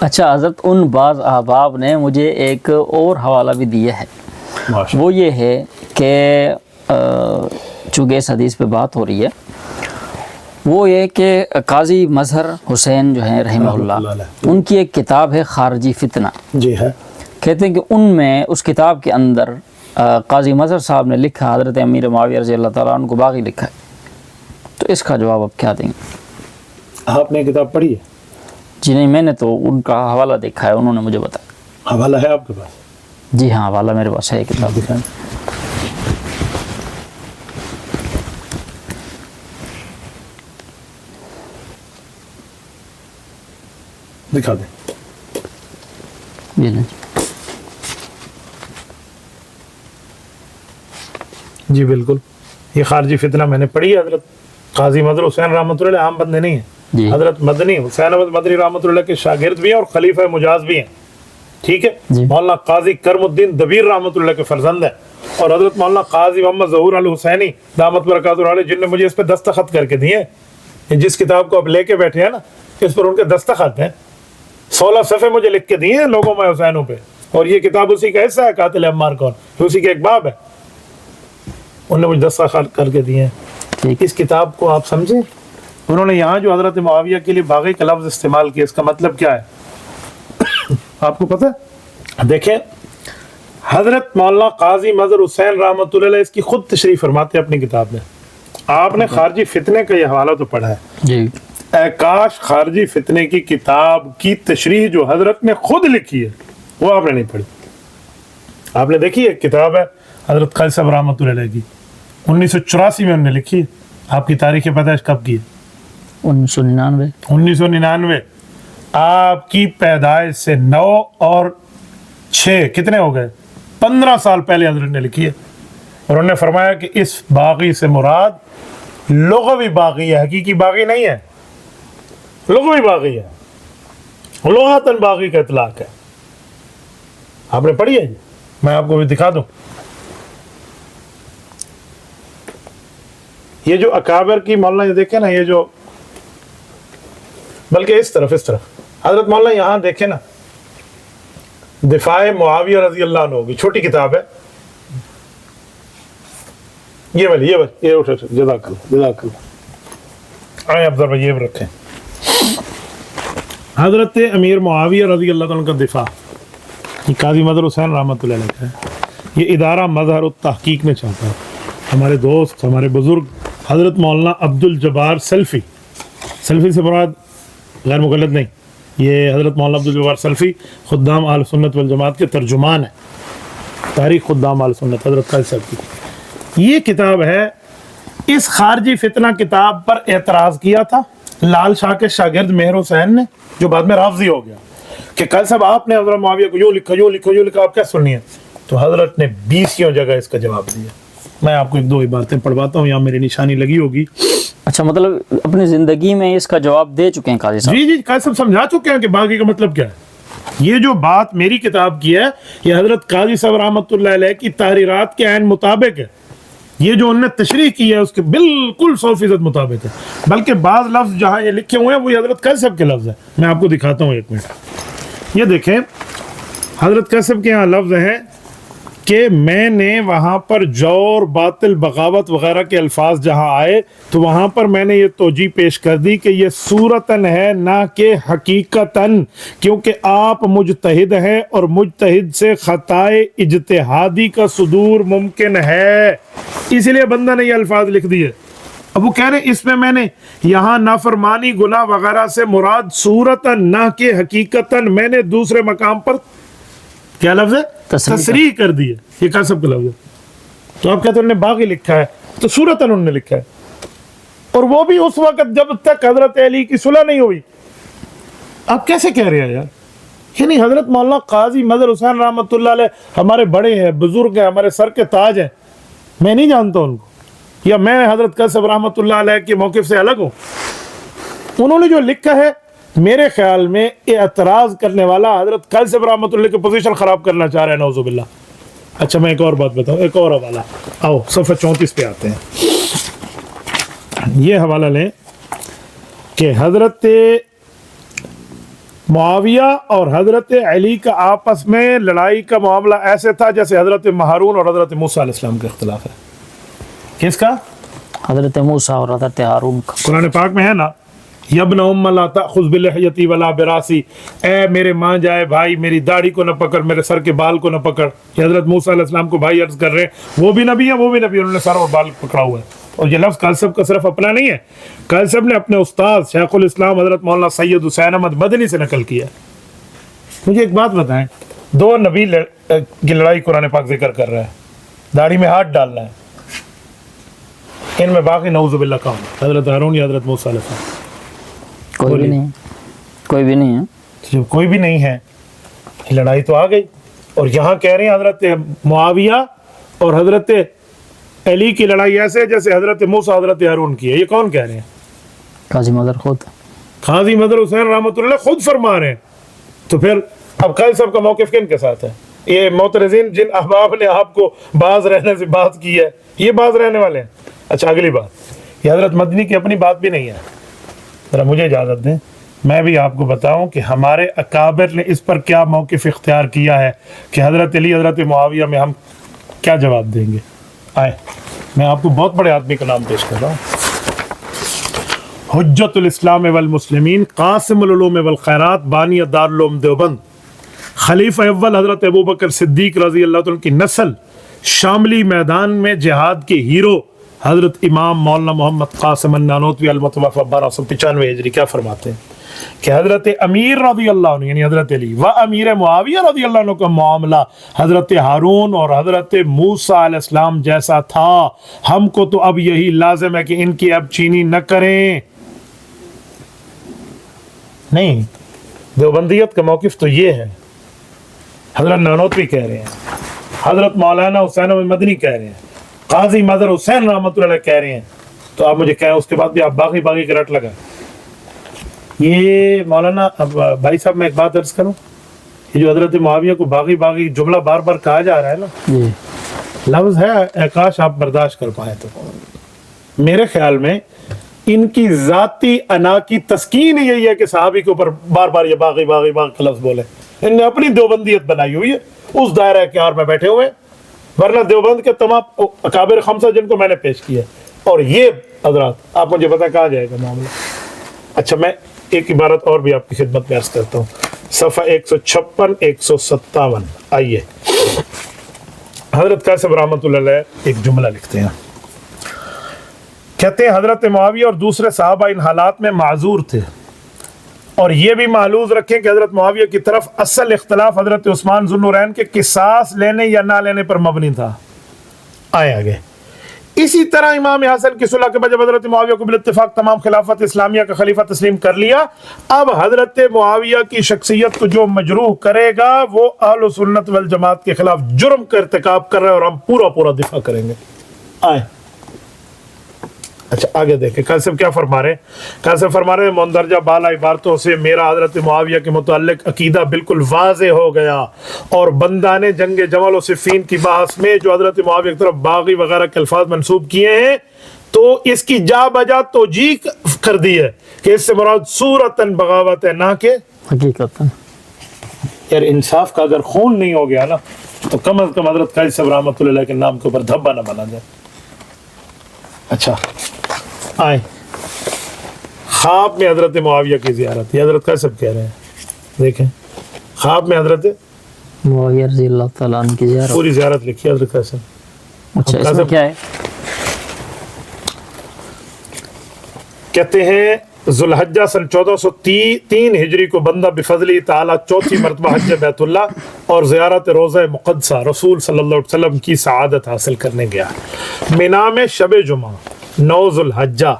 اچھا حضرت، ان بعض احباب نے مجھے ایک اور حوالہ بھی دیا ہے، وہ یہ ہے کہ چونکہ اس حدیث پہ بات ہو رہی ہے، وہ یہ کہ قاضی مظہر حسین جو ہیں رحمہ اللہ، ان کی ایک کتاب ہے خارجی فتنہ، جی ہے، کہتے ہیں کہ ان میں اس کتاب کے اندر قاضی مظہر صاحب نے لکھا حضرت امیر معاویہ رضی اللہ تعالیٰ عنہ کو باغی لکھا ہے، تو اس کا جواب آپ کیا دیں گے؟ آپ نے کتاب پڑھی ہے؟ جی نہیں، میں نے تو ان کا حوالہ دیکھا ہے، انہوں نے مجھے بتایا۔ حوالہ ہے آپ کے پاس؟ جی ہاں، حوالہ میرے پاس ہے کتاب۔ دکھائیں، دکھا دیں۔ جی نہیں، جی بالکل، یہ خارجی فتنہ میں نے پڑھی ہے۔ حضرت قاضی مظہر حسین رحمۃ اللہ عام بندے نہیں ہیں، جی حضرت مدنی حسین احمد مدنی رحمۃ اللہ کے شاگرد بھی ہیں اور خلیفہ مجاز بھی ہیں، ٹھیک ہے؟ جی۔ مولانا قاضی کرم الدین دبیر رحمۃ اللہ کے فرزند ہیں، اور حضرت مولانا قاضی محمد ظہور الحسینی دامت برکاتہ علیہ، جن نے مجھے اس پہ دستخط کر کے دیے ہیں، یہ جس کتاب کو آپ لے کے بیٹھے ہیں نا، اس پر ان کے دستخط ہیں، 16 صفحے مجھے لکھ کے دیے ہیں لوگوں میں حسینوں پہ، اور یہ کتاب اسی کا حصہ ہے، قاتل عمار کون، اسی کا ایک باب ہے، انہوں نے مجھے دستخط کر کے دیے ہیں۔ ٹھیک۔ اس کتاب کو آپ سمجھیں، انہوں نے یہاں جو حضرت معاویہ کے لیے باغی کا لفظ استعمال کیا، اس کا مطلب کیا ہے آپ کو پتہ ہے؟ دیکھیں، حضرت مولانا قاضی مظہر حسین رحمۃ اللہ علیہ اس کی خود تشریح فرماتے ہیں اپنی کتاب میں۔ آپ نے خارجی فتنے کا یہ حوالہ تو پڑھا ہے، جی اے کاش خارجی فتنے کی کتاب کی تشریح جو حضرت نے خود لکھی ہے وہ آپ نے نہیں پڑھی۔ آپ نے دیکھی ایک کتاب ہے حضرت قاضی صاحب رحمۃ اللہ علیہ کی، 1984 میں انہوں نے لکھی ہے۔ آپ کی تاریخ پیدائش کب کی ہے؟ 1999۔ 1999۔ آپ کی پیدائش سے 9 اور 6 کتنے ہو گئے؟ 15 سال پہلے حضرت نے لکھی ہے، اور انہوں نے فرمایا کہ اس باغی سے مراد لغوی باغی ہے، حقیقی باغی نہیں ہے، لغوی باغی ہے، لغاتاً باغی کا اطلاق ہے۔ آپ نے پڑھی ہے جی؟ میں آپ کو بھی دکھا دوں، یہ جو اکابر کی مولانا یہ دیکھیں نا، یہ جو بلکہ اس طرف حضرت مولانا یہاں دیکھیں نا، دفاع معاویہ رضی اللہ عنہ کی چھوٹی کتاب ہے، یہ والی یہ اٹھے جزاک اللہ آئیں افضل بھائی، یہ رکھیں، حضرت امیر معاویہ رضی اللہ عنہ کا دفاع، یہ قاضی مظہر حسین رحمۃ اللہ علیہ کا ہے۔ یہ ادارہ مظہر التحقیق میں چلتا ہے، ہمارے دوست ہمارے بزرگ حضرت مولانا عبد الجبار سلفی، سلفی سے مراد غیر مقلد نہیں، یہ حضرت مولانا عبد الجبار سلفی خدام اہل سنت والجماعت کے ترجمان ہیں، تاریخ خدام اہل سنت حضرت قاضی صاحب کی یہ کتاب ہے۔ اس خارجی فتنہ کتاب پر اعتراض کیا تھا لال شاہ کے شاگرد مہر حسین نے، جو بعد میں رافضی ہو گیا، کہ قاضی صاحب آپ نے حضرت معاویہ کو یوں لکھا، آپ کیا سننی ہے؟ تو حضرت نے 20 جگہ اس کا جواب دیا۔ میں آپ کو 1-2 باتیں پڑھواتا ہوں، یہاں میری نشانی لگی ہوگی۔ اچھا، مطلب اپنی زندگی میں اس کا جواب دے چکے ہیں قاضی صاحب؟ جی قاضی صاحب سمجھا چکے ہیں کہ باغی کا مطلب کیا ہے۔ یہ جو بات میری کتاب کی ہے، یہ حضرت قاضی صاحب رحمۃ اللہ علیہ کی تحریرات کے عین مطابق ہے، یہ جو انہوں نے تشریح کی ہے اس کے بالکل 100% مطابق ہے، بلکہ بعض لفظ جہاں یہ لکھے ہوئے ہیں وہ حضرت قاضی صاحب کے لفظ ہیں، میں آپ کو دکھاتا ہوں 1 منٹ۔ یہ دیکھیں، حضرت قاضی صاحب کے یہاں لفظ ہیں کہ میں نے وہاں پر جور، باطل، بغاوت وغیرہ کے الفاظ جہاں آئے تو وہاں پر میں نے یہ توجیہ پیش کر دی کہ یہ صورتاً ہے نہ کہ حقیقتاً، کیونکہ آپ مجتہد ہیں اور مجتہد سے خطائے اجتہادی کا صدور ممکن ہے، اس لیے بندہ نے یہ الفاظ لکھ دیے۔ اب وہ کہہ رہے اس میں نے یہاں نافرمانی، گناہ وغیرہ سے مراد صورتاً نہ کہ حقیقتاً، میں نے دوسرے مقام پر کیا لفظ ہے؟ تصریح کر دی ہے، یہ کیا سب کا لفظ ہے؟ تو آپ کہتے ہیں انہوں نے باغی لکھا ہے، تو صورتاً انہوں نے لکھا ہے، اور وہ بھی اس وقت جب تک حضرت علی کی صلح نہیں ہوئی۔ آپ کیسے کہہ رہے ہیں یار؟ یعنی حضرت مولانا قاضی مظہر حسین رحمۃ اللہ علیہ ہمارے بڑے ہیں، بزرگ ہیں، ہمارے سر کے تاج ہیں، میں نہیں جانتا ان کو، یا میں حضرت قاضی صاحب رحمۃ اللہ علیہ کے موقف سے الگ ہوں؟ انہوں نے جو لکھا ہے، میرے خیال میں اعتراض کرنے والا حضرت قاضی صاحب رحمۃ اللہ کی پوزیشن خراب کرنا چاہ رہے ہیں، نعوذ باللہ۔ اچھا میں ایک اور بات بتاؤں، ایک اور حوالہ، آؤ صفحہ 34 پہ آتے ہیں۔ یہ حوالہ لیں کہ حضرت معاویہ اور حضرت علی کا آپس میں لڑائی کا معاملہ ایسے تھا جیسے حضرت ہارون اور حضرت موسیٰ علیہ السلام کا اختلاف ہے. کس کا؟ حضرت موسیٰ اور حضرت ہارون کا. قرآن پاک میں ہے نا، یبن ام لا تأخذ بلحیتی ولا براسی، اے میرے ماں جائے بھائی میری داڑھی کو نہ پکڑ، میرے سر کے بال کو نہ پکڑ. یہ حضرت موسیٰ علیہ السلام کو بھائی عرض کر رہے ہیں، وہ بھی نبی ہیں وہ بھی نبی، انہوں نے سر اور بال پکڑا ہوا ہے. اور یہ لفظ کالسب کا صرف اپنا نہیں ہے، کالسب نے اپنے استاد شیخ الاسلام حضرت مولانا سید حسین احمد مدنی سے نقل کیا. مجھے ایک بات بتائیں، دو نبی کی لڑائی قرآن پاک ذکر کر رہا ہے، داڑھی میں ہاتھ ڈالنا ہے، ان میں باقی نعوذ باللہ کون؟ حضرت ہارون یا حضرت موسیٰ علیہ السلام؟ کوئی بھی نہیں، کوئی بھی نہیں ہے. جب کوئی بھی نہیں ہے، لڑائی تو آ گئی. اور یہاں کہہ رہے ہیں حضرت معاویہ اور حضرت علی کی لڑائی ایسے ہے جیسے حضرت موسیٰ حضرت ہارون کی ہے. یہ کون کہہ رہے ہیں؟ قاضی مظہر خود. قاضی مظہر حسین رحمۃ اللہ خود فرما رہے ہیں. تو پھر اب قائد صاحب کا موقف کن کے ساتھ ہے؟ یہ معترضین جن احباب نے آپ کو باز رہنے سے بات کی ہے، یہ باز رہنے والے ہیں. اچھا اگلی بات، یہ حضرت مدنی کی اپنی بات بھی نہیں ہے. ذرا مجھے اجازت دیں میں بھی آپ کو بتاؤں کہ ہمارے اکابر نے اس پر کیا موقف اختیار کیا ہے کہ حضرت علی حضرت معاویہ میں ہم کیا جواب دیں گے. آئے میں آپ کو بہت بڑے آدمی کا نام پیش کر رہا ہوں. حجت الاسلام والمسلمین، قاسم العلوم والخیرات، بانی دارالعلوم دیوبند، خلیفہ اول حضرت ابوبکر صدیق رضی اللہ عنہ کی نسل، شاملی میدان میں جہاد کے ہیرو حضرت امام مولانا محمد قاسم النانوتوی المتوفی 1295 ہجری کیا فرماتے ہیں کہ حضرت امیر رضی اللہ عنہ یعنی حضرت علی و امیر معاویہ رضی اللہ عنہ کا معاملہ حضرت ہارون اور حضرت موسیٰ علیہ السلام جیسا تھا. ہم کو تو اب یہی لازم ہے کہ ان کی اب چینی نہ کریں. نہیں، دیوبندیت کا موقف تو یہ ہے. حضرت نانوتوی کہہ رہے ہیں، حضرت مولانا حسین احمد مدنی کہہ رہے ہیں، قاضی مظہر حسین رحمۃ اللہ کہہ رہے ہیں. تو آپ مجھے کہیں اس کے بعد بھی آپ باقی کے رٹ لگائیں. یہ مولانا بھائی صاحب میں ایک بات عرض کروں، یہ جو حضرت معاویہ کو باغی جملہ بار بار کہا جا رہا ہے نا، لفظ ہے کاش آپ برداشت کر پائیں. تو میرے خیال میں ان کی ذاتی انا کی تسکین یہی ہے کہ صحابی کے اوپر بار بار یہ باغی کا لفظ بولے. ان نے اپنی دیوبندیت بنائی ہوئی ہے، اس دائرہ کیار میں بیٹھے ہوئے ہیں. ورنہ دیوبند کے تمام اکابر خمسہ جن کو میں نے پیش کیا اور یہ حضرات آپ مجھے پتا کہا جائے گا معاملہ. اچھا میں ایک عبارت اور بھی آپ کی خدمت میں عرض کرتا ہوں، صفحہ 156 157. آئیے حضرت قاسم رحمۃ اللہ علیہ ایک جملہ لکھتے ہیں، کہتے ہیں حضرت معاویہ اور دوسرے صحابہ ان حالات میں معذور تھے، اور یہ بھی محلوظ رکھیں کہ حضرت معاویہ کی طرف اصل اختلاف حضرت عثمان ذو النورین کے قصاص لینے یا نہ لینے پر مبنی تھا. آئے آگے. اسی طرح امام حسن کی صلح کے بعد جب حضرت معاویہ کو بالاتفاق تمام خلافت اسلامیہ کا خلیفہ تسلیم کر لیا، اب حضرت معاویہ کی شخصیت کو جو مجروح کرے گا وہ اہل سنت والجماعت کے خلاف جرم کا ارتکاب کر رہا ہے، اور ہم پورا دفاع کریں گے. آئے اچھا آگے دیکھیں قاسم کیا فرما رہے ہیں. قاسم فرما رہے ہیں مندرجہ بالا عبارتوں سے میرا حضرت معاویہ کے متعلق عقیدہ بالکل واضح ہو گیا، اور بندان جنگ جمل و صفین کی بحث میں جو حضرت معاویہ کی طرف باغی وغیرہ کے الفاظ منسوب کیے ہیں تو اس کی جا بجا توجیہ کر دی ہے کہ اس سے مراد صورتاً بغاوت ہے، نہ کہ حقیقت. یار انصاف کا اگر خون نہیں ہو گیا نا تو کم از کم حضرت قائد صاحب رحمۃ اللہ علیہ کے نام کے اوپر دھبا نہ بنا جائے. اچھا آئے خواب میں حضرت معاویہ کی زیارت، یہ حضرت قاسم کہہ رہے ہیں، دیکھیں خواب میں حضرت معاویہ رضی اللہ تعالیٰ عنہ کی زیارت، پوری زیارت لکھی ہے حضرت قاسم. اچھا اس میں کیا ہے؟ کہتے ہیں ذوالحجہ سن 1403 ہجری کو بندہ بفضل تعالی چوتھی مرتبہ حج بیت اللہ اور زیارت روضہ مقدسہ رسول صلی اللہ علیہ وسلم کی سعادت حاصل کرنے گیا. مینا میں شب جمعہ 9 ذوالحجہ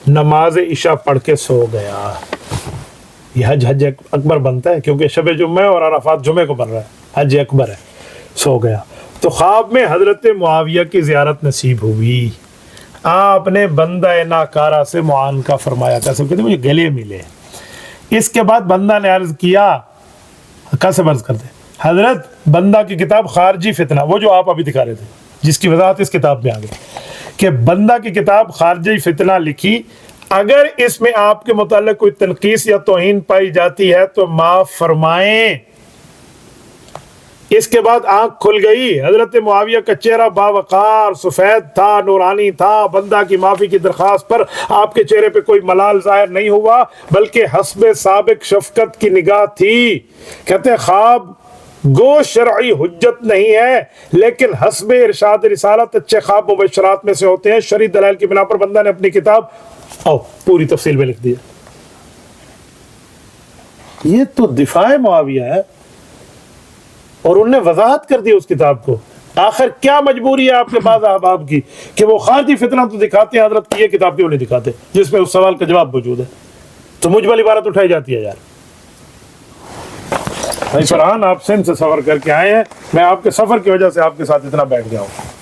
نماز عشاء پڑھ کے سو گیا. یہ حج اکبر بنتا ہے کیونکہ شب جمعہ اور عرفات جمعے کو بن رہا ہے، حج اکبر ہے. سو گیا تو خواب میں حضرت معاویہ کی زیارت نصیب ہوئی. آپ نے بندہ ناکارہ سے معانقہ فرمایا. قاسم کہتے مجھے گلے ملے. اس کے بعد بندہ نے عرض کیا، قاسم عرض کرتے حضرت بندہ کی کتاب خارجی فتنہ، وہ جو آپ ابھی دکھا رہے تھے جس کی وضاحت اس کتاب میں آ گئی کہ بندہ کی کتاب خارجی فتنہ لکھی، اگر اس میں آپ کے متعلق کوئی تنقیص یا توہین پائی جاتی ہے تو معاف فرمائیں. اس کے بعد آنکھ کھل گئی. حضرت معاویہ کا چہرہ باوقار سفید تھا, نورانی تھا. بندہ کی معافی کی درخواست پر آپ کے چہرے پہ کوئی ملال ظاہر نہیں ہوا, بلکہ حسب سابق شفقت کی نگاہ تھی. کہتے ہیں خواب گو شرعی حجت نہیں ہے, لیکن حسب ارشاد رسالت اچھے خواب مبشرات میں سے ہوتے ہیں. شرعی دلائل کی بنا پر بندہ نے اپنی کتاب پوری تفصیل میں لکھ دیا. یہ تو دفاع معاویہ ہے, اور انہوں نے وضاحت کر دی اس کتاب کو. آخر کیا مجبوری ہے آپ کے بعض احباب کی کہ وہ خارجی فتنہ تو دکھاتے ہیں حضرت کی, یہ کتاب کیوں نہیں دکھاتے جس میں اس سوال کا جواب موجود ہے؟ تو مجمل عبارت اٹھائی جاتی ہے. یار بھائی فرحان آپ سندھ سے سفر کر کے آئے ہیں, میں آپ کے سفر کی وجہ سے آپ کے ساتھ اتنا بیٹھ گیا ہوں.